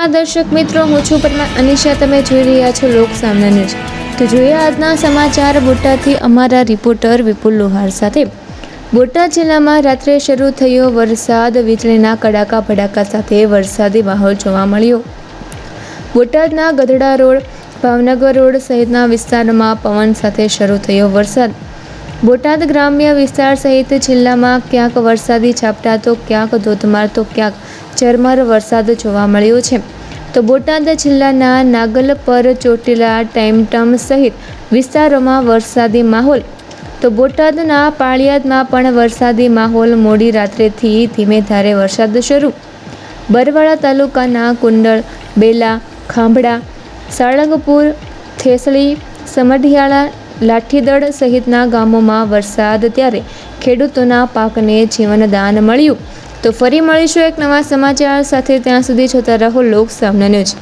નમસ્કાર દર્શક મિત્રો, હું છું પરમાર અનિશા. તમે જોઈ રહ્યા છો લોક સામના ન્યૂઝ. તો જોઈએ આજના સમાચાર બોટાદથી અમારા રિપોર્ટર વિપુલ લોહાર સાથે. બોટાદ જિલ્લામાં રાત્રે શરૂ થયો વરસાદ, વીજળીના કડાકા ભડાકા સાથે વરસાદી માહોલ જોવા મળ્યો. બોટાદના ગઢડા રોડ, ભાવનગર રોડ સહિતના વિસ્તારોમાં પવન સાથે શરૂ થયો વરસાદ. બોટાદ ગ્રામ્ય વિસ્તાર સહિત જિલ્લામાં ક્યાંક વરસાદી ઝાપટા તો ક્યાંક ધોધમાર તો ક્યાંક ઝરમર વરસાદ જોવા મળ્યો છે. તો બોટાદ જિલ્લાના નાગલપર, ચોટીલા, ટાઈમટમ સહિત વિસ્તારોમાં વરસાદી માહોલ. તો બોટાદના પાળિયાદમાં પણ વરસાદી માહોલ. મોડી રાત્રેથી ધીમે ધારે વરસાદ શરૂ. બરવાળા તાલુકાના કુંડળ, બેલા, ખાંભડા, સાળંગપુર, થેસળી, સમઢિયાળા, લાઠીદળ સહિતના ગામોમાં વરસાદ. ત્યારે ખેડૂતોના પાકને જીવનદાન મળ્યું. તો ફરી મળીશું એક નવા સમાચાર સાથે. ત્યાં સુધી જોતા રહો લોક સામના ન્યૂઝ.